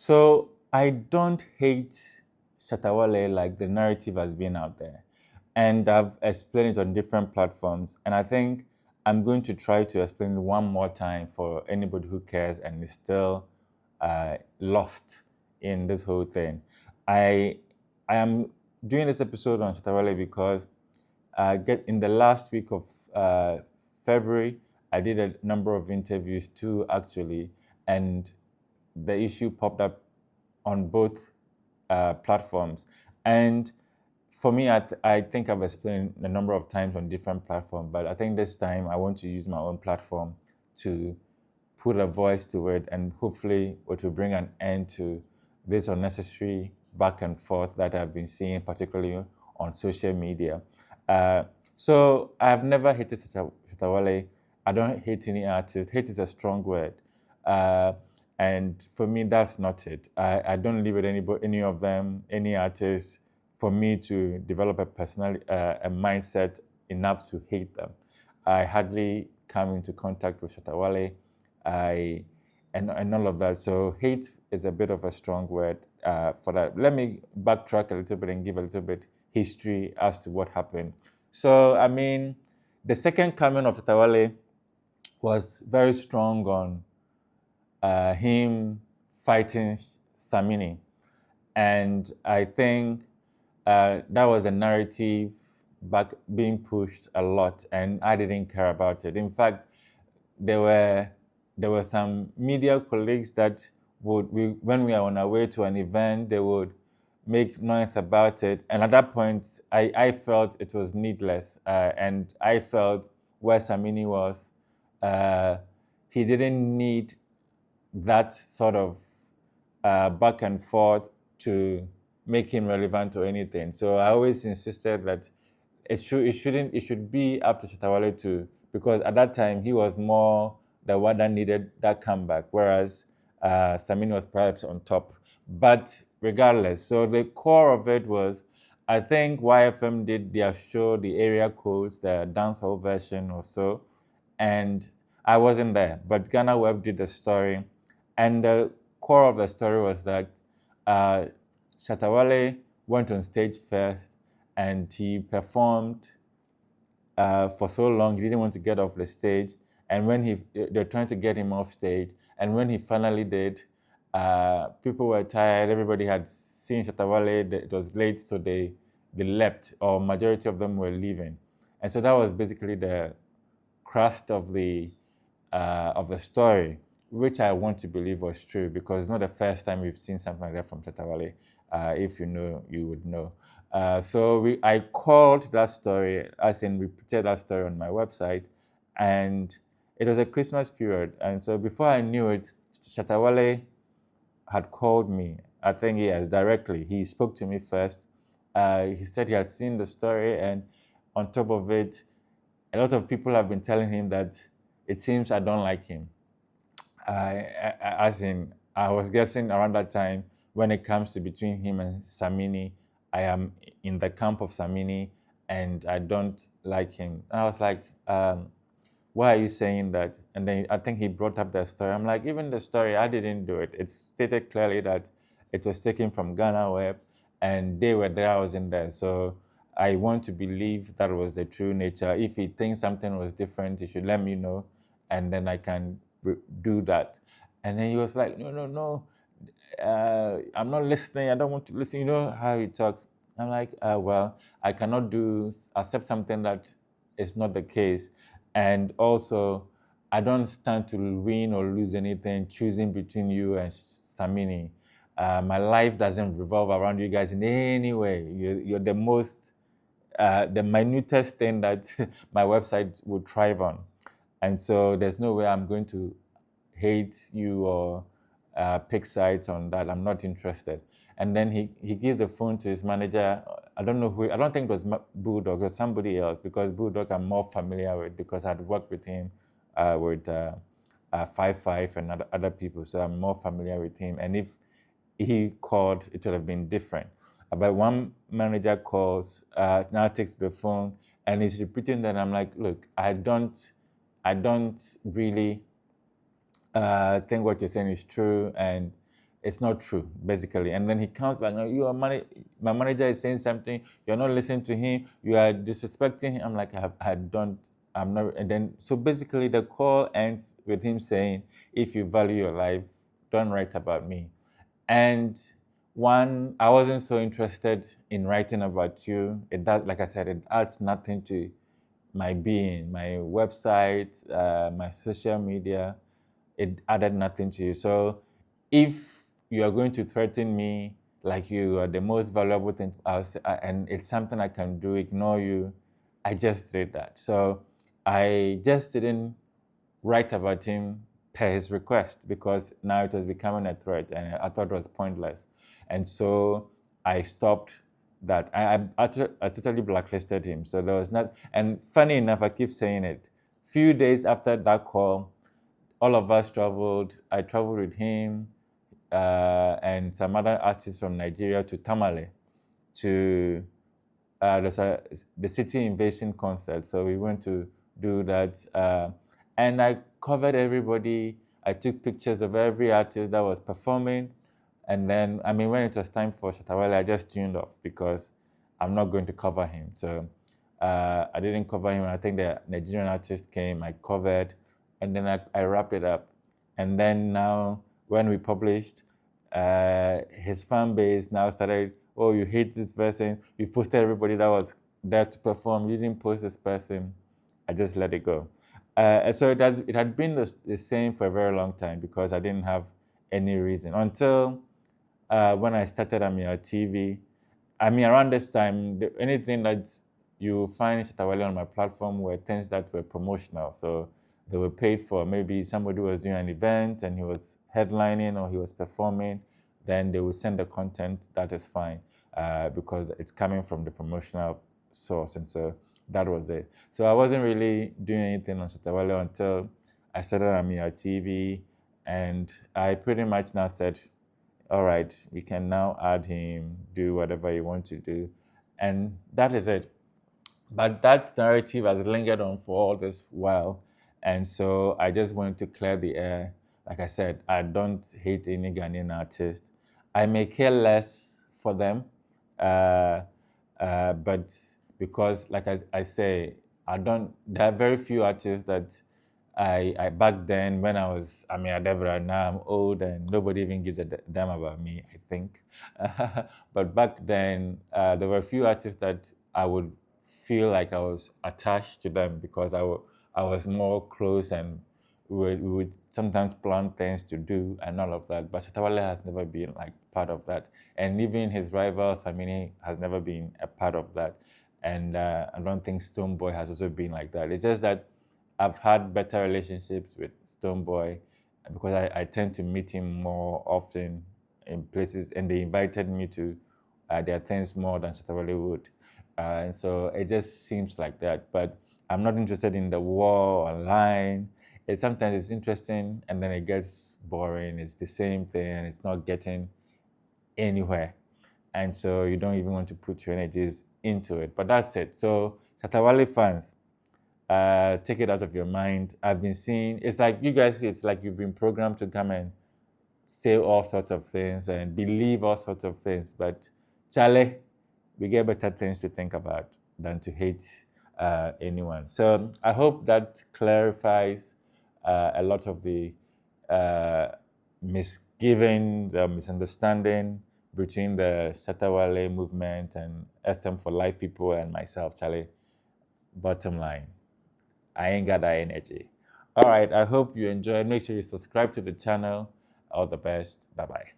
So I don't hate Shatta Wale like the narrative has been out there. And I've explained it on different platforms. And I think I'm going to try to explain it one more time for anybody who cares and is still lost in this whole thing. I I am doing this episode on Shatta Wale because get in the last week of February, I did a number of interviews too, actually, and the issue popped up on both platforms. And for me, I think I've explained a number of times on different platforms, but I think this time I want to use my own platform to put a voice to it, and hopefully it will bring an end to this unnecessary back and forth that I've been seeing, particularly on social media. Uh, so I've never hated Shatta Wale. I don't hate any artist. Hate is a strong word. Uh, and for me, that's not it. I don't live with any of them, any artists, for me to develop a personality, a mindset enough to hate them. I hardly come into contact with Shatta Wale. I and all of that. So hate is a bit of a strong word for that. Let me backtrack a little bit and give a little bit history as to what happened. So I mean, the second coming of Shatta Wale was very strong on him fighting Samini, and I think that was a narrative back being pushed a lot, and I didn't care about it. In fact, there were some media colleagues that when we are on our way to an event, they would make noise about it, and at that point, I felt it was needless, and I felt where Samini was, uh, he didn't need that sort of back and forth to make him relevant to anything. So I always insisted that it should be up to Shatta Wale to, because at that time he was more the one that needed that comeback, whereas Samin was perhaps on top. But regardless, so the core of it was, I think YFM did their show, the area codes, the dancehall version or so, and I wasn't there. But Ghana Web did the story, and the core of the story was that uh, Shatta Wale went on stage first, and he performed for so long he didn't want to get off the stage. And when they're trying to get him off stage, and when he finally did, people were tired. Everybody had seen Shatta Wale. It was late, so they left, or majority of them were leaving. And so that was basically the crust of the story, which I want to believe was true, because it's not the first time we've seen something like that from Shatta Wale. If you know, you would know. So I called that story, as in repeated that story on my website, and it was a Christmas period. And so before I knew it, Shatta Wale had called me. I think yes, directly. He spoke to me first. He said he had seen the story, and on top of it, a lot of people have been telling him that it seems I don't like him. As in, I was guessing around that time, when it comes to between him and Samini, I am in the camp of Samini, and I don't like him. And I was like, why are you saying that? And then I think he brought up the story. I'm like, even the story, I didn't do it. It stated clearly that it was taken from Ghana Web, and they were there, I wasn't there. So I want to believe that was the true nature. If he thinks something was different, he should let me know, and then I can do that. And then he was like, no, no, no, I'm not listening. I don't want to listen. You know how he talks. I'm like, well, I cannot accept something that is not the case. And also, I don't stand to win or lose anything choosing between you and Samini. My life doesn't revolve around you guys in any way. You're the most, the minutest thing that my website would thrive on. And so there's no way I'm going to hate you or pick sides on that. I'm not interested. And then he gives the phone to his manager. I don't know who. I don't think it was Bulldog or somebody else, because Bulldog I'm more familiar with, because I'd worked with him with 5 and other people, so I'm more familiar with him. And if he called, it would have been different. But one manager calls, now takes the phone, and he's repeating that. I'm like, look, I don't really think what you're saying is true, and it's not true, basically. And then he comes back, no, my manager is saying something, you're not listening to him, you are disrespecting him. I'm like, I don't, I'm not. And then, so basically, the call ends with him saying, if you value your life, don't write about me. And one, I wasn't so interested in writing about you. It does, like I said, it adds nothing to my being, my website, my social media. It added nothing to you. So if you are going to threaten me like you are the most valuable thing, and it's something I can do, ignore you, I just did that. So I just didn't write about him per his request because now it was becoming a threat and I thought it was pointless. And so I stopped that. I totally blacklisted him. So there was not, and funny enough, I keep saying it. Few days after that call, all of us traveled. I traveled with him and some other artists from Nigeria to Tamale to the City Invasion concert. So we went to do that. And I covered everybody. I took pictures of every artist that was performing. And then, I mean, when it was time for Shatta Wale, I just tuned off because I'm not going to cover him. So I didn't cover him. I think the Nigerian artist came, I covered, and then I wrapped it up. And then now, when we published, his fan base now started, oh, you hate this person. You posted everybody that was there to perform. You didn't post this person. I just let it go. And so it had been the same for a very long time because I didn't have any reason until when I started Amir TV. I mean, around this time, anything that you find Shatta Wale on my platform were things that were promotional. So they were paid for. Maybe somebody was doing an event and he was headlining or he was performing, then they will send the content. That is fine because it's coming from the promotional source. And so that was it. So I wasn't really doing anything on Shatta Wale until I started Amir TV. And I pretty much now said, all right, we can now add him, do whatever you want to do. And that is it. But that narrative has lingered on for all this while. And so I just wanted to clear the air. Like I said, I don't hate any Ghanaian artist. I may care less for them. Uh, but because, like I say, there are very few artists that I back then when I was Adebra, now I'm old and nobody even gives a damn about me, I think. But back then, there were a few artists that I would feel like I was attached to them because I was more close and we would sometimes plan things to do and all of that. But Shatta Wale has never been like part of that. And even his rival, Samini, has never been a part of that. And I don't think Stonebwoy has also been like that. It's just that I've had better relationships with Stonebwoy because I tend to meet him more often in places, and they invited me to their things more than Shatta Wale would. And so it just seems like that. But I'm not interested in the war online. Sometimes it's interesting and then it gets boring. It's the same thing and it's not getting anywhere. And so you don't even want to put your energies into it. But that's it. So Shatta Wale fans, take it out of your mind. I've been seeing, it's like you guys, it's like you've been programmed to come and say all sorts of things and believe all sorts of things. But Charlie, we get better things to think about than to hate anyone. So I hope that clarifies a lot of the misgivings, misunderstanding between the Shatta Wale movement and SM for Life people and myself, Charlie. Bottom line, I ain't got that energy. All right, I hope you enjoyed. Make sure you subscribe to the channel. All the best. Bye bye.